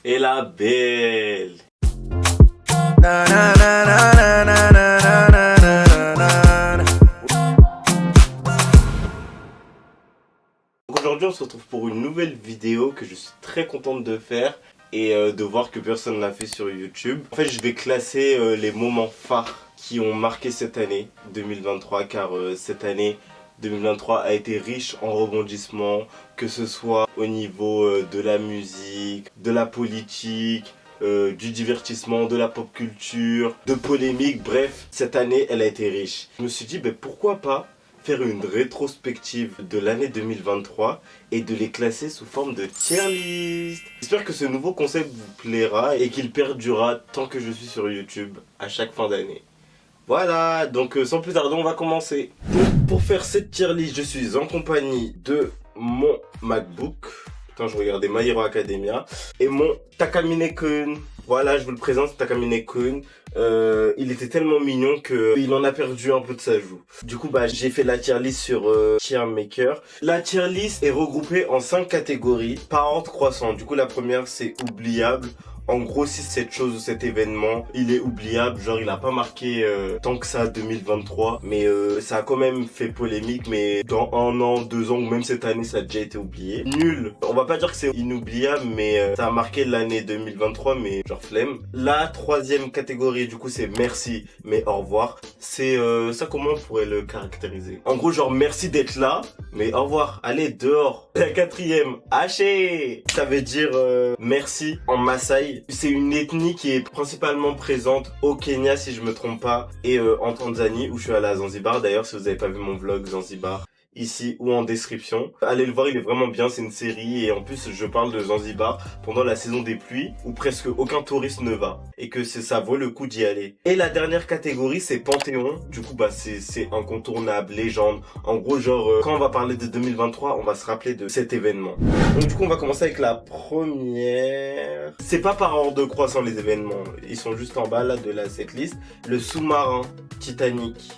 Et la belle. Aujourd'hui on se retrouve pour une nouvelle vidéo que je suis très contente de faire et de voir que personne ne l'a fait sur YouTube. En fait je vais classer les moments phares qui ont marqué cette année 2023 car cette année 2023 a été riche en rebondissements, que ce soit au niveau de la musique, de la politique, du divertissement, de la pop culture, de polémiques, bref, cette année elle a été riche. Je me suis dit pourquoi pas faire une rétrospective de l'année 2023 et de les classer sous forme de tier list. J'espère que ce nouveau concept vous plaira et qu'il perdurera tant que je suis sur YouTube à chaque fin d'année. Voilà, donc sans plus tarder, on va commencer. Donc pour faire cette tier list, je suis en compagnie de mon MacBook. Putain, je regardais My Hero Academia. Et mon Takamine-kun. Voilà, je vous le présente, Takamine-kun. Il était tellement mignon qu'il en a perdu un peu de sa joue. Du coup, j'ai fait la tier list sur Tier Maker. La tier list est regroupée en 5 catégories par ordre croissant. Du coup, la première, c'est oubliable. En gros, si cette chose ou cet événement, il est oubliable, genre il a pas marqué tant que ça 2023, mais ça a quand même fait polémique, mais dans 1 an, 2 ans ou même cette année, ça a déjà été oublié. Nul, on va pas dire que c'est inoubliable, mais ça a marqué l'année 2023, mais genre flemme. La troisième catégorie, du coup, c'est merci, mais au revoir. C'est ça, comment on pourrait le caractériser? En gros, genre merci d'être là, mais au revoir, allez dehors. La quatrième, haché, ça veut dire merci en Maasai. C'est une ethnie qui est principalement présente au Kenya si je me trompe pas et en Tanzanie où je suis allé à Zanzibar. D'ailleurs si vous avez pas vu mon vlog Zanzibar, ici ou en description, allez le voir, il est vraiment bien, c'est une série et en plus je parle de Zanzibar pendant la saison des pluies où presque aucun touriste ne va et que ça vaut le coup d'y aller. Et la dernière catégorie c'est Panthéon, du coup c'est incontournable, légende, en gros genre quand on va parler de 2023 on va se rappeler de cet événement. Donc du coup on va commencer avec la première, c'est pas par ordre croissant les événements, ils sont juste en bas là de la setlist. Le sous-marin Titanic.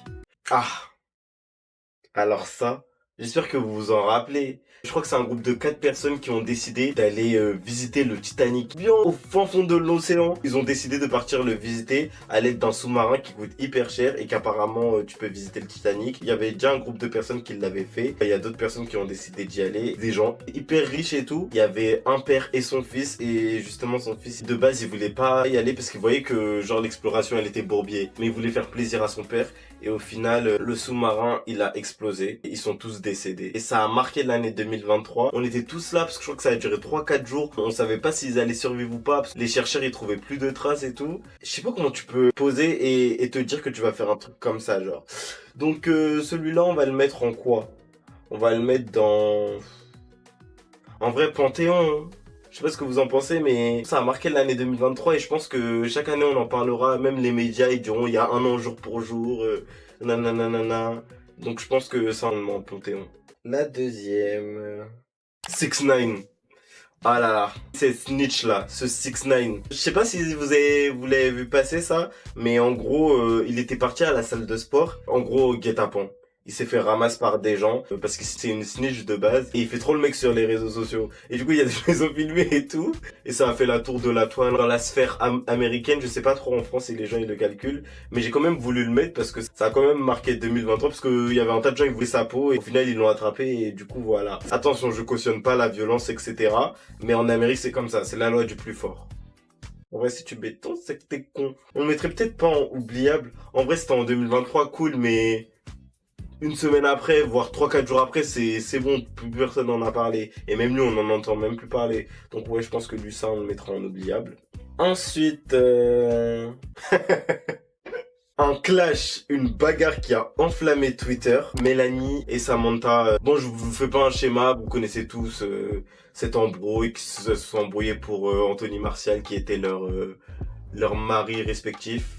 Alors ça, j'espère que vous vous en rappelez. Je crois que c'est un groupe de 4 personnes qui ont décidé d'aller visiter le Titanic. Bien au fin fond de l'océan, ils ont décidé de partir le visiter à l'aide d'un sous-marin qui coûte hyper cher et qu'apparemment tu peux visiter le Titanic. Il y avait déjà un groupe de personnes qui l'avaient fait. Il y a d'autres personnes qui ont décidé d'y aller. Des gens hyper riches et tout. Il y avait un père et son fils et justement son fils de base il voulait pas y aller parce qu'il voyait que genre l'exploration elle était bourbier. Mais il voulait faire plaisir à son père. Et au final, le sous-marin, il a explosé. Ils sont tous décédés. Et ça a marqué l'année 2023. On était tous là parce que je crois que ça a duré 3-4 jours. On savait pas s'ils allaient survivre ou pas. Parce que les chercheurs, ils trouvaient plus de traces et tout. Je sais pas comment tu peux poser et te dire que tu vas faire un truc comme ça, genre. Donc celui-là, on va le mettre en quoi? On va le mettre dans... En vrai, Panthéon. Je sais pas ce que vous en pensez, mais ça a marqué l'année 2023 et je pense que chaque année on en parlera, même les médias ils diront il y a 1 an jour pour jour, nanana. Donc je pense que ça on le met en Panthéon. La deuxième... 6ix9ine. Ah là là, c'est Snitch là, ce 6ix9ine. Je sais pas si vous l'avez vu passer ça, mais en gros il était parti à la salle de sport, en gros guet-apens. Il s'est fait ramasser par des gens parce que c'est une snitch de base et il fait trop le mec sur les réseaux sociaux. Et du coup, il y a des gens qui ont filmé et tout. Et ça a fait la tour de la toile dans la sphère américaine. Je sais pas trop en France si les gens ils le calculent. Mais j'ai quand même voulu le mettre parce que ça a quand même marqué 2023 parce qu'il y avait un tas de gens qui voulaient sa peau et au final ils l'ont attrapé et du coup voilà. Attention, je cautionne pas la violence, etc. Mais en Amérique c'est comme ça, c'est la loi du plus fort. En vrai, si tu béton, c'est que t'es con. On le mettrait peut-être pas en oubliable. En vrai, c'était en 2023, cool, mais... Une semaine après, voire 3-4 jours après, c'est bon, plus personne n'en a parlé. Et même lui, on n'en entend même plus parler. Donc ouais, je pense que lui, ça, on le mettra en oubliable. Ensuite, un clash, une bagarre qui a enflammé Twitter. Mélanie et Samantha. Bon, je vous fais pas un schéma, vous connaissez tous cet embrouille, qui se sont embrouillés pour Anthony Martial, qui était leur mari respectif.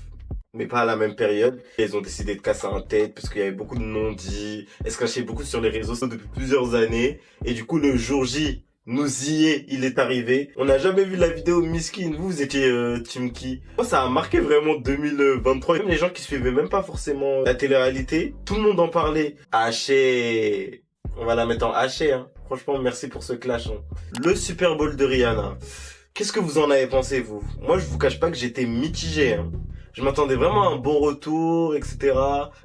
Mais pas à la même période. Ils ont décidé de casser un tête parce qu'il y avait beaucoup de non-dits. Elles se cachaient beaucoup sur les réseaux depuis plusieurs années. Et du coup, le jour J, nous y est, il est arrivé. On n'a jamais vu la vidéo Miskin. Vous étiez team qui? Moi, ça a marqué vraiment 2023. Même les gens qui suivaient même pas forcément la télé-réalité, tout le monde en parlait. Haché. On va la mettre en haché, hein. Franchement, merci pour ce clash. Hein. Le Super Bowl de Rihanna. Qu'est-ce que vous en avez pensé, vous? Moi, je vous cache pas que j'étais mitigé, hein. Je m'attendais vraiment à un bon retour, etc.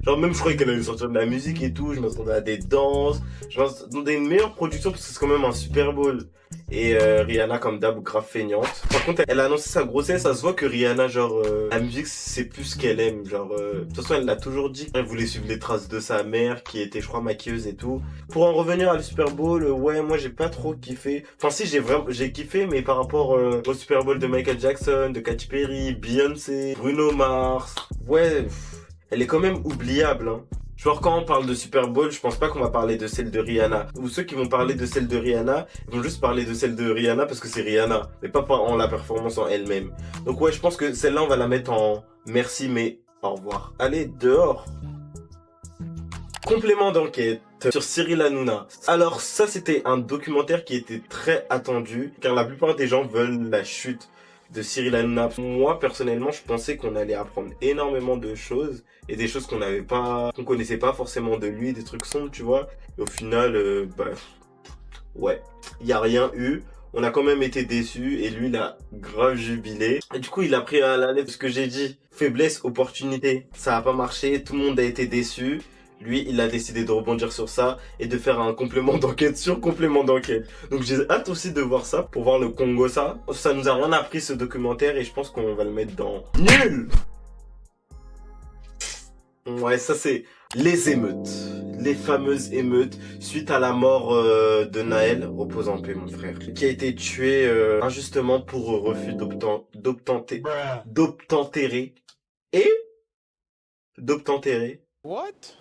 Genre même je croyais qu'elle allait sortir de la musique et tout, je m'attendais à des danses, je m'attendais à une meilleure production parce que c'est quand même un Super Bowl. Et Rihanna comme d'hab grave feignante. Par contre elle a annoncé sa grossesse, ça se voit que Rihanna genre la musique c'est plus ce qu'elle aime. Genre de toute façon elle l'a toujours dit, elle voulait suivre les traces de sa mère qui était je crois maquilleuse et tout. Pour en revenir à le Super Bowl, ouais moi j'ai pas trop kiffé. Enfin si j'ai kiffé mais par rapport au Super Bowl de Michael Jackson, de Katy Perry, Beyoncé, Bruno Mars, ouais elle est quand même oubliable hein. Genre quand on parle de Super Bowl, je pense pas qu'on va parler de celle de Rihanna. Ou ceux qui vont parler de celle de Rihanna, ils vont juste parler de celle de Rihanna parce que c'est Rihanna, mais pas en la performance en elle-même. Donc ouais, je pense que celle-là, on va la mettre en merci, mais au revoir. Allez, dehors. Complément d'enquête sur Cyril Hanouna. Alors ça, c'était un documentaire qui était très attendu, car la plupart des gens veulent la chute de Cyril Hanouna. Moi, personnellement, je pensais qu'on allait apprendre énormément de choses et des choses qu'on connaissait pas forcément de lui, des trucs sombres, tu vois. Et au final, ouais, il y a rien eu. On a quand même été déçus et lui, il a grave jubilé. Et du coup, il a pris à la lettre ce que j'ai dit. Faiblesse, opportunité. Ça a pas marché, tout le monde a été déçu. Lui, il a décidé de rebondir sur ça et de faire un complément d'enquête sur complément d'enquête. Donc j'ai hâte aussi de voir ça, pour voir le Congo ça. Ça nous a rien appris ce documentaire et je pense qu'on va le mettre dans nul. Ouais, ça c'est les émeutes. Les fameuses émeutes suite à la mort de Naël, repose en paix mon frère, qui a été tué injustement pour refus d'obtempérer. What?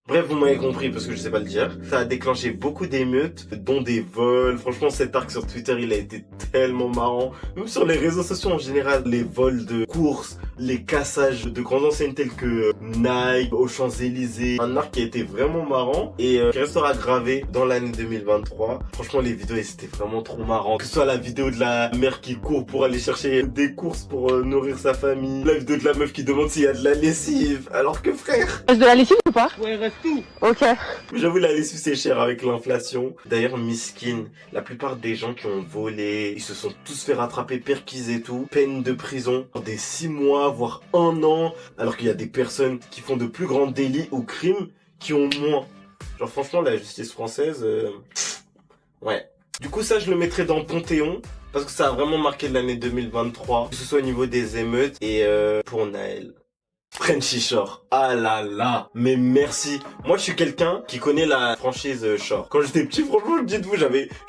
Bref, vous m'avez compris parce que je sais pas le dire. Ça a déclenché beaucoup d'émeutes, dont des vols. Franchement, cet arc sur Twitter, il a été tellement marrant. Même sur les réseaux sociaux en général, les vols de courses, les cassages de grandes enseignes telles que Nike, aux Champs-Élysées. Un arc qui a été vraiment marrant et qui restera gravé dans l'année 2023. Franchement, les vidéos, c'était vraiment trop marrant. Que ce soit la vidéo de la mère qui court pour aller chercher des courses pour nourrir sa famille. La vidéo de la meuf qui demande s'il y a de la lessive. Alors que frère... Reste de la lessive ou pas? Ouais, reste tout. Ok. J'avoue, la lessive c'est cher avec l'inflation. D'ailleurs, miskin, la plupart des gens qui ont volé, ils se sont tous fait rattraper, perquis et tout. Peine de prison, des 6 mois, voire 1 an. Alors qu'il y a des personnes qui font de plus grands délits ou crimes qui ont moins. Genre franchement, la justice française, ouais. Du coup, ça, je le mettrais dans Panthéon. Parce que ça a vraiment marqué l'année 2023. Que ce soit au niveau des émeutes et pour Naël. Frenchy Shore. Ah là là. Mais merci. Moi, je suis quelqu'un qui connaît la franchise Shore. Quand j'étais petit, franchement, dites-vous, je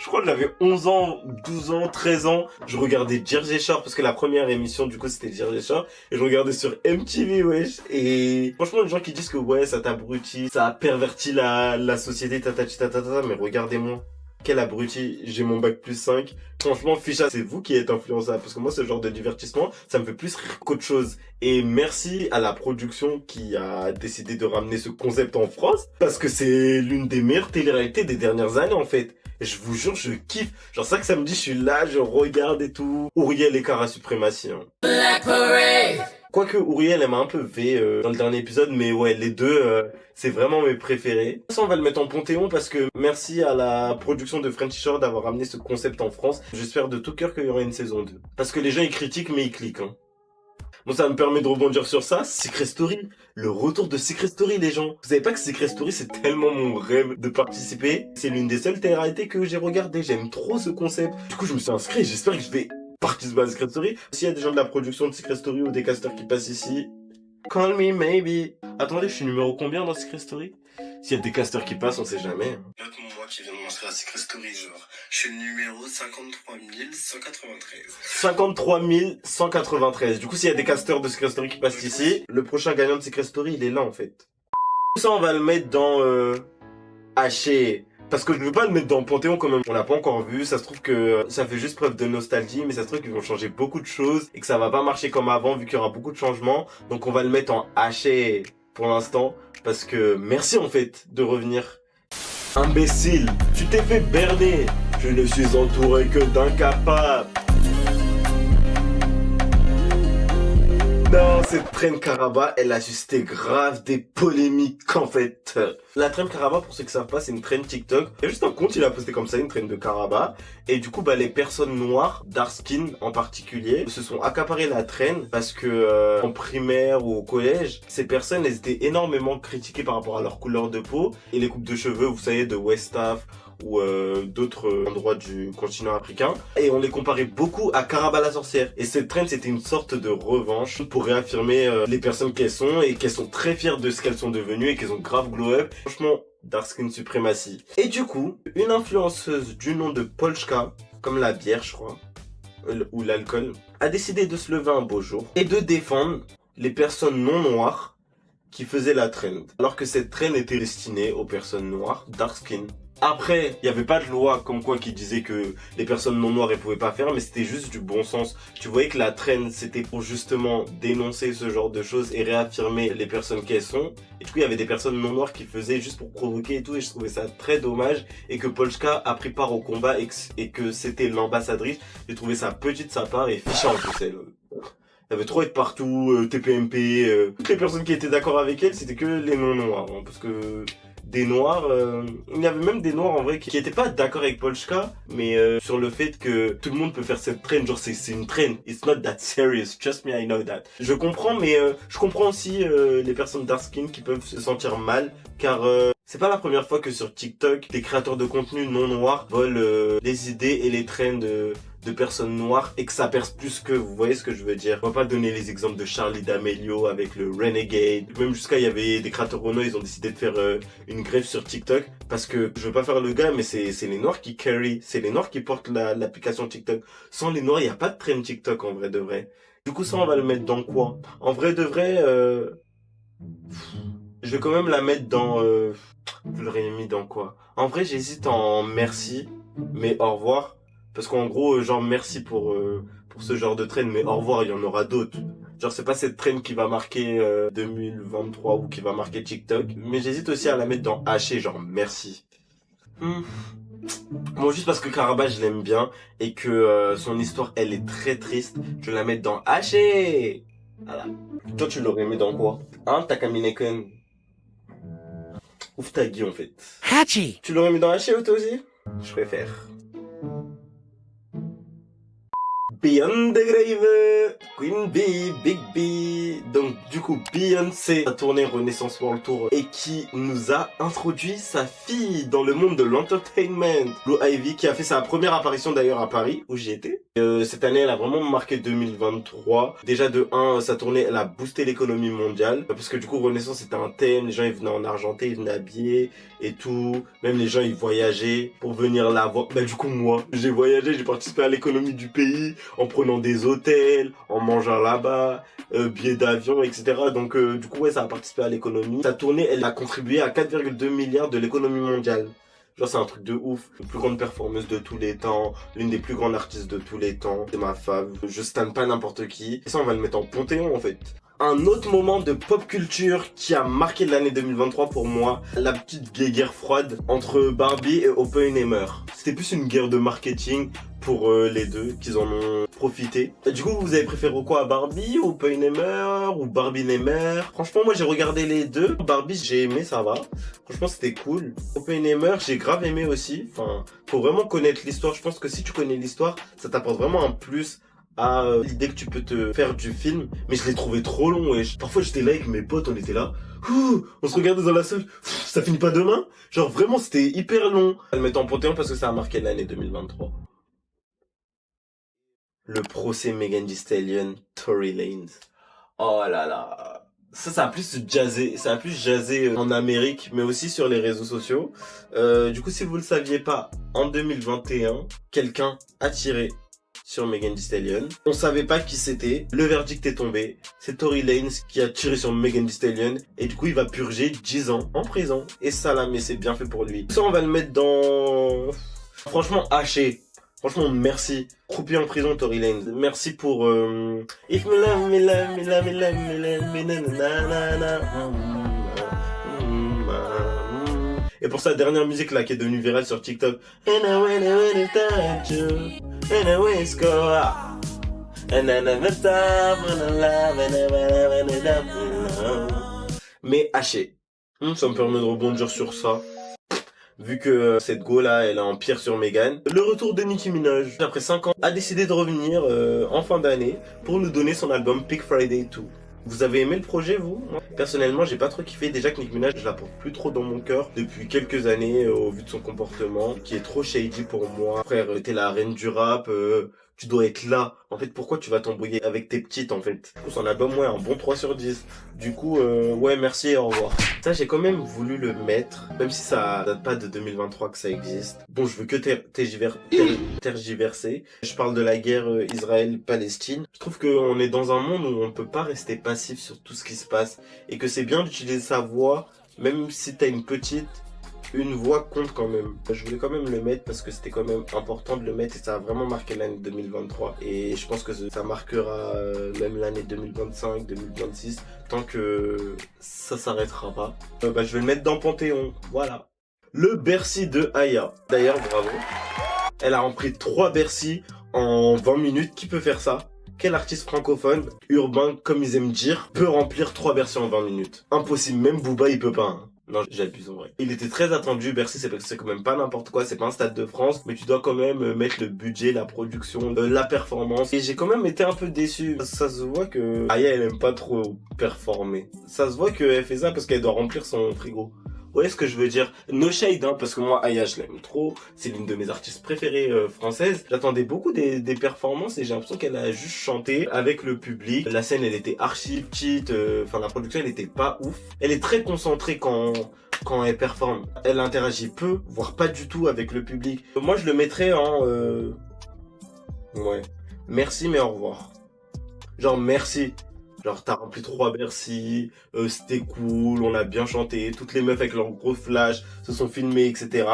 crois que j'avais 11 ans, 12 ans, 13 ans. Je regardais Jersey Shore parce que la première émission, du coup, c'était Jersey Shore. Et je regardais sur MTV, wesh. Et franchement, les gens qui disent que ouais, ça t'abrutit, ça a perverti la société, tatata, mais regardez-moi. Quel abruti, j'ai mon bac plus 5. Franchement, Ficha, c'est vous qui êtes influençable. Parce que moi, ce genre de divertissement, ça me fait plus rire qu'autre chose. Et merci à la production qui a décidé de ramener ce concept en France. Parce que c'est l'une des meilleures télé-réalités des dernières années, en fait. Et je vous jure, je kiffe. Genre, chaque samedi, je suis là, je regarde et tout. Ouriel et Cara Suprématie, hein. Black Parade. Quoique Ouriel, elle m'a un peu V dans le dernier épisode, mais ouais, les deux, c'est vraiment mes préférés. Ça, on va le mettre en Panthéon parce que merci à la production de Frenchy Shore d'avoir ramené ce concept en France. J'espère de tout cœur qu'il y aura une saison 2. Parce que les gens, ils critiquent, mais ils cliquent, hein. Bon, ça me permet de rebondir sur ça. Secret Story. Le retour de Secret Story, les gens. Vous savez pas que Secret Story, c'est tellement mon rêve de participer. C'est l'une des seules télé-réalités que j'ai regardé. J'aime trop ce concept. Du coup, je me suis inscrit. J'espère que je vais participer à Secret Story. S'il y a des gens de la production de Secret Story ou des casteurs qui passent ici, call me maybe. Attendez, je suis numéro combien dans Secret Story? S'il y a des casteurs qui passent, on sait jamais. Note-moi qui vient de m'inscrire à Secret Story, genre. Je suis le numéro 53 193. 53 193. Du coup, s'il y a des casteurs de Secret Story qui passent ici, le prochain gagnant de Secret Story, il est là, en fait. Tout ça, on va le mettre dans, haché. Parce que je veux pas le mettre dans Panthéon quand même. On l'a pas encore vu. Ça se trouve que ça fait juste preuve de nostalgie. Mais ça se trouve qu'ils vont changer beaucoup de choses. Et que ça va pas marcher comme avant vu qu'il y aura beaucoup de changements. Donc on va le mettre en haché pour l'instant. Parce que merci en fait de revenir. Imbécile, tu t'es fait berner. Je ne suis entouré que d'incapables. Non, cette traîne Karaba, elle a suscité grave des polémiques en fait. La traîne Karaba, pour ceux qui savent pas, c'est une traîne TikTok. Il y a juste un compte, il a posté comme ça une traîne de Karaba. Et du coup, les personnes noires, dark skin en particulier, se sont accaparées la traîne parce que en primaire ou au collège, ces personnes, elles étaient énormément critiquées par rapport à leur couleur de peau et les coupes de cheveux, vous savez, de Westaf ou d'autres endroits du continent africain, et on les comparait beaucoup à Karaba la sorcière. Et cette traîne, c'était une sorte de revanche pour réaffirmer les personnes qu'elles sont et qu'elles sont très fières de ce qu'elles sont devenues et qu'elles ont grave glow up. Franchement, dark skin suprématie. Et du coup, une influenceuse du nom de Polska, comme la bière je crois, ou l'alcool, a décidé de se lever un beau jour et de défendre les personnes non noires qui faisaient la trend. Alors que cette trend était destinée aux personnes noires, dark skin. Après, il n'y avait pas de loi comme quoi qui disait que les personnes non noires ne pouvaient pas faire, mais c'était juste du bon sens. Tu voyais que la trend, c'était pour justement dénoncer ce genre de choses et réaffirmer les personnes qu'elles sont. Et du coup, il y avait des personnes non noires qui faisaient juste pour provoquer et tout, et je trouvais ça très dommage. Et que Polska a pris part au combat et que c'était l'ambassadrice. J'ai trouvé ça petit de sa part et fichant en plus elle. Elle avait trop être partout, TPMP, toutes les personnes qui étaient d'accord avec elle, c'était que les non noirs, hein, parce que des noirs, il y avait même des noirs en vrai qui étaient pas d'accord avec Polska, mais sur le fait que tout le monde peut faire cette traîne, genre c'est une traîne, it's not that serious, trust me I know that. Je comprends, mais je comprends aussi les personnes dark skin qui peuvent se sentir mal, car c'est pas la première fois que sur TikTok, des créateurs de contenu non noirs volent les idées et les trends de personnes noires et que ça perce plus que, vous voyez ce que je veux dire. On va pas donner les exemples de Charlie D'Amelio avec le Renegade, même jusqu'à il y avait des créateurs renault, ils ont décidé de faire une grève sur TikTok parce que je veux pas faire le gars, mais c'est les noirs qui carry, c'est les noirs qui portent l'application TikTok. Sans les noirs, il y a pas de trend TikTok en vrai de vrai. Du coup ça on va le mettre dans quoi? En vrai de vrai, je vais quand même la mettre dans je l'aurais mis dans quoi? En vrai j'hésite en merci, mais au revoir. Parce qu'en gros, genre merci pour ce genre de traîne, mais au revoir, il y en aura d'autres. Genre c'est pas cette traîne qui va marquer 2023 ou qui va marquer TikTok. Mais j'hésite aussi à la mettre dans haché, genre merci. Bon, juste parce que Karaba je l'aime bien et que son histoire elle est très triste, je vais la mettre dans haché. Voilà. Toi tu l'aurais mis dans quoi? Hein, Takamineken? Ouf ta gueule en fait. Hachi. Tu l'aurais mis dans haché ou toi aussi? Je préfère. Beyond the Grave, Queen Bee, Big B. Donc du coup Beyoncé a tourné Renaissance World Tour et qui nous a introduit sa fille dans le monde de l'entertainment. Blue Ivy qui a fait sa première apparition d'ailleurs à Paris où j'y étais. Cette année elle a vraiment marqué 2023. Déjà de 1, sa tournée elle a boosté l'économie mondiale parce que du coup Renaissance c'était un thème, les gens ils venaient en argenté, ils venaient habillés et tout. Même les gens ils voyageaient pour venir la voir. Du coup moi j'ai voyagé, j'ai participé à l'économie du pays en prenant des hôtels, en mangeant là-bas, billets d'avion, etc. Donc du coup ouais ça a participé à l'économie. Sa tournée elle a contribué à 4,2 milliards de l'économie mondiale. Genre c'est un truc de ouf. La plus grande performeuse de tous les temps, l'une des plus grandes artistes de tous les temps. C'est ma fave. Je stan pas n'importe qui. Et ça on va le mettre en panthéon en fait. Un autre moment de pop culture qui a marqué l'année 2023 pour moi, la petite guerre froide entre Barbie et Oppenheimer. C'était plus une guerre de marketing pour les deux, qu'ils en ont profité. Et du coup, vous avez préféré quoi, Barbie ou Oppenheimer ou Barbie-Neimer? Franchement, moi j'ai regardé les deux. Barbie, j'ai aimé, ça va. Franchement, c'était cool. Oppenheimer, j'ai grave aimé aussi. Enfin, faut vraiment connaître l'histoire. Je pense que si tu connais l'histoire, ça t'apporte vraiment un plus à l'idée que tu peux te faire du film, mais je l'ai trouvé trop long et parfois j'étais là avec mes potes, on était là, on se regardait dans la salle, ça finit pas demain, genre vraiment c'était hyper long. Je vais le mettre en panthéon parce que ça a marqué l'année 2023. Le procès Megan Thee Stallion, Tory Lanez. Oh là là, ça a plus jazzé en Amérique, mais aussi sur les réseaux sociaux. Du coup, si vous le saviez pas, en 2021, quelqu'un a tiré sur Megan Thee Stallion. On savait pas qui c'était. Le verdict est tombé. C'est Tory Lanez qui a tiré sur Megan Thee Stallion. Et du coup, il va purger 10 ans en prison. Et ça là, mais c'est bien fait pour lui. Ça, on va le mettre dans... Franchement, haché. Franchement, merci. Croupi en prison, Tory Lanez. Merci pour... If me love me, love me, love me, love me, love me, na na na na. Et pour sa dernière musique là qui est devenue virale sur TikTok. And I wanna touch you. And I always go out. Mais haché. Ça me permet de rebondir sur ça. Vu que cette go là, elle a un empire sur Megan. Le retour de Nicki Minaj, après 5 ans, a décidé de revenir en fin d'année pour nous donner son album Pink Friday 2. Vous avez aimé le projet, vous? Personnellement, j'ai pas trop kiffé. Déjà que Nicki Minaj, je la porte plus trop dans mon cœur depuis quelques années au vu de son comportement, qui est trop shady pour moi. Frère, t'es la reine du rap, tu dois être là. En fait, pourquoi tu vas t'embrouiller avec tes petites, en fait? Son album, ouais, un bon 3 sur 10. Du coup, ouais, merci et au revoir. Ça, j'ai quand même voulu le mettre, même si ça date pas de 2023 que ça existe. Bon, je veux que tergiverser. Je parle de la guerre Israël-Palestine. Je trouve qu'on est dans un monde où on peut pas rester passif sur tout ce qui se passe et que c'est bien d'utiliser sa voix, même si t'as une voix compte quand même. Je voulais quand même le mettre parce que c'était quand même important de le mettre et ça a vraiment marqué l'année 2023. Et je pense que ça marquera même l'année 2025, 2026, tant que ça s'arrêtera pas. Je vais le mettre dans Panthéon, voilà. Le Bercy de Aya. D'ailleurs, bravo. Elle a rempli 3 Bercy en 20 minutes. Qui peut faire ça? Quel artiste francophone, urbain, comme ils aiment dire, peut remplir 3 Bercy en 20 minutes? Impossible, même Booba il peut pas. Hein. Non, j'abuse en vrai. Il était très attendu, Bercy, c'est quand même pas n'importe quoi, c'est pas un stade de France, mais tu dois quand même mettre le budget, la production, la performance. Et j'ai quand même été un peu déçu. Ça se voit que Aya, elle aime pas trop performer. Ça se voit qu'elle fait ça parce qu'elle doit remplir son frigo. Vous voyez ce que je veux dire? No shade, hein, parce que moi, Aya, je l'aime trop. C'est l'une de mes artistes préférées françaises. J'attendais beaucoup des performances et j'ai l'impression qu'elle a juste chanté avec le public. La scène, elle était archi petite. Enfin, la production, elle était pas ouf. Elle est très concentrée quand elle performe. Elle interagit peu, voire pas du tout avec le public. Moi, je le mettrais en... Ouais. Merci, mais au revoir. Genre, merci. Genre, t'as rempli 3 Bercy, c'était cool, on a bien chanté, toutes les meufs avec leurs gros flash se sont filmées, etc.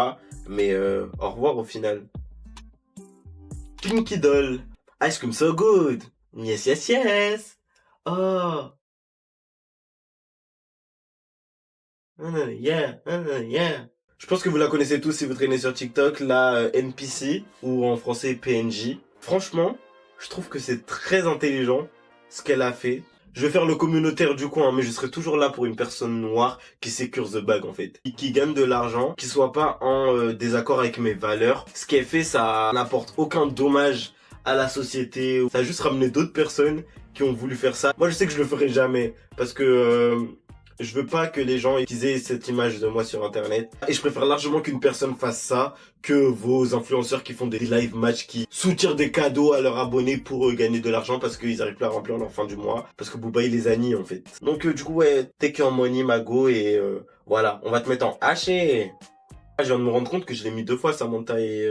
Mais au revoir au final. Pinky Doll, Ice Cream So Good, yes yes yes. Oh, yeah, yeah. Je pense que vous la connaissez tous si vous traînez sur TikTok, la NPC, ou en français PNJ. Franchement, je trouve que c'est très intelligent ce qu'elle a fait. Je vais faire le communautaire du coin, mais je serai toujours là pour une personne noire qui sécure the bag en fait. Qui gagne de l'argent, qui soit pas en désaccord avec mes valeurs. Ce qu'elle fait, ça n'apporte aucun dommage à la société. Ça a juste ramené d'autres personnes qui ont voulu faire ça. Moi je sais que je le ferai jamais, parce que... je veux pas que les gens aient cette image de moi sur internet. Et je préfère largement qu'une personne fasse ça que vos influenceurs qui font des live matchs, qui soutirent des cadeaux à leurs abonnés pour gagner de l'argent parce qu'ils arrivent plus à remplir leur fin du mois. Parce que Booba il les a niés en fait. Donc du coup ouais, take your money Mago et voilà, on va te mettre en haché. Je viens de me rendre compte que je l'ai mis 2 fois Samantha et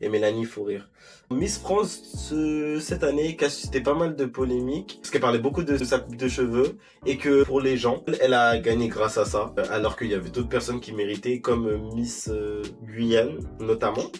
Mélanie, faut rire. Miss France cette année qui a suscité pas mal de polémiques parce qu'elle parlait beaucoup de sa coupe de cheveux et que pour les gens elle a gagné grâce à ça alors qu'il y avait d'autres personnes qui méritaient comme Miss Guyane notamment.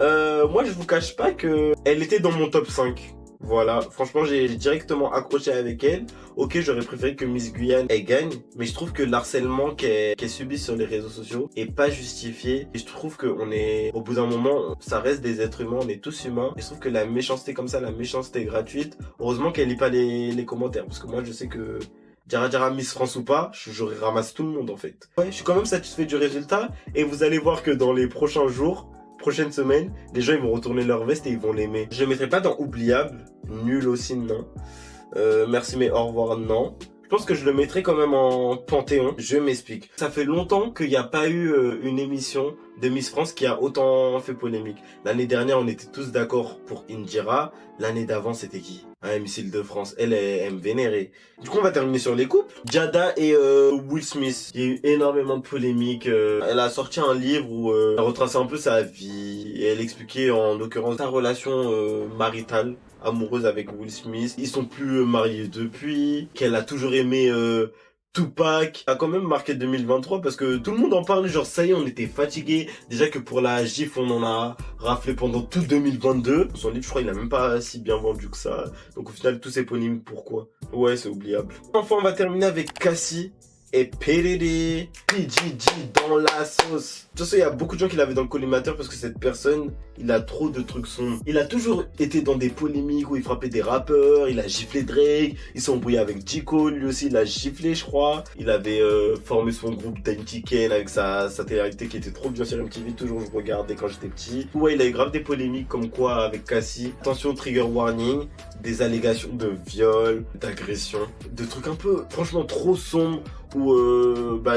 Moi je vous cache pas que elle était dans mon top 5. Voilà, franchement j'ai directement accroché avec elle. Ok, j'aurais préféré que Miss Guyane elle gagne, mais je trouve que l'harcèlement qu'elle subit sur les réseaux sociaux est pas justifié. Et je trouve qu'on est, au bout d'un moment, ça reste des êtres humains, on est tous humains. Et je trouve que la méchanceté comme ça, la méchanceté gratuite, heureusement qu'elle lit pas les commentaires, parce que moi je sais que Djara Miss France ou pas, j'aurais ramassé tout le monde en fait. Ouais, je suis quand même satisfait du résultat et vous allez voir que dans les prochains jours, prochaines semaines, les gens ils vont retourner leur veste et ils vont l'aimer. Je le mettrai pas dans oubliable, nul aussi non. Merci mais au revoir non. Je pense que je le mettrai quand même en Panthéon. Je m'explique. Ça fait longtemps qu'il n'y a pas eu une émission de Miss France qui a autant fait polémique. L'année dernière, on était tous d'accord pour Indira. L'année d'avant, c'était qui? Miss Île-de-France. Elle me vénérait. Du coup, on va terminer sur les couples. Jada et Will Smith. Il y a eu énormément de polémiques. Elle a sorti un livre où elle retraçait un peu sa vie. Et elle expliquait en l'occurrence sa relation maritale, amoureuse avec Will Smith. Ils sont plus mariés depuis. Qu'elle a toujours aimé Tupac. A quand même marqué 2023 parce que tout le monde en parle. Genre ça y est, on était fatigués. Déjà que pour la GIF, on en a raflé pendant tout 2022. Son livre, je crois, il a même pas si bien vendu que ça. Donc au final, tous ces polémiques, pourquoi? Ouais, c'est oubliable. Enfin, on va terminer avec Cassie. et PDD, PGG dans la sauce. De toute façon, il y a beaucoup de gens qui l'avaient dans le collimateur parce que cette personne, il a trop de trucs sombres. Il a toujours été dans des polémiques où il frappait des rappeurs, il a giflé Drake, il s'est embrouillé avec J. Cole, lui aussi il a giflé je crois. Il avait formé son groupe d'Antiken avec sa télé-réalité qui était trop bien sur MTV, toujours je regardais quand j'étais petit. Ouais, il a eu grave des polémiques comme quoi avec Cassie. Attention, trigger warning, des allégations de viol, d'agression, de trucs un peu franchement trop sombres où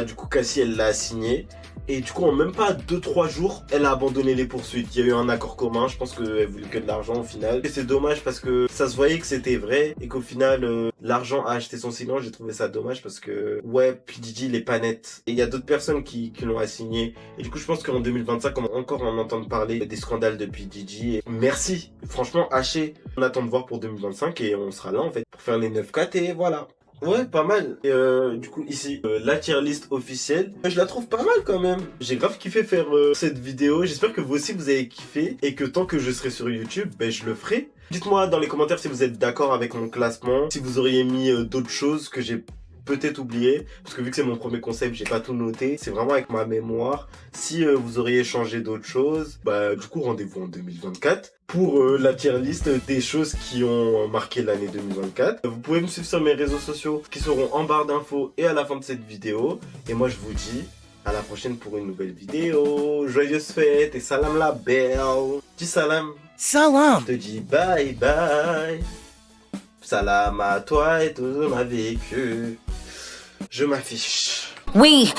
du coup Cassie elle l'a assigné. Et du coup, en même pas 2-3 jours, elle a abandonné les poursuites. Il y a eu un accord commun, je pense qu'elle voulait que de l'argent au final. Et c'est dommage parce que ça se voyait que c'était vrai et qu'au final, l'argent a acheté son silence. J'ai trouvé ça dommage parce que, ouais, P. Diddy, il est pas net. Et il y a d'autres personnes qui l'ont assigné. Et du coup, je pense qu'en 2025, on va encore en entendre parler des scandales de P. Diddy. Et merci. Franchement, haché. On attend de voir pour 2025 et on sera là, en fait, pour faire les 9-4 et voilà. Ouais, pas mal. Et du coup, ici, la tier list officielle, je la trouve pas mal quand même. J'ai grave kiffé faire cette vidéo. J'espère que vous aussi, vous avez kiffé. Et que tant que je serai sur YouTube, je le ferai. Dites-moi dans les commentaires si vous êtes d'accord avec mon classement. Si vous auriez mis d'autres choses que j'ai peut-être oublié, parce que vu que c'est mon premier concept, j'ai pas tout noté, c'est vraiment avec ma mémoire. Si vous auriez changé d'autres choses, du coup rendez-vous en 2024 pour la tier list des choses qui ont marqué l'année 2024. Vous pouvez me suivre sur mes réseaux sociaux qui seront en barre d'infos et à la fin de cette vidéo. Et moi je vous dis à la prochaine pour une nouvelle vidéo. Joyeuses fêtes et salam la belle. Dis salam. Salam. Je te dis bye bye. Salam à toi et tout ma vécu. Je m'affiche. Oui.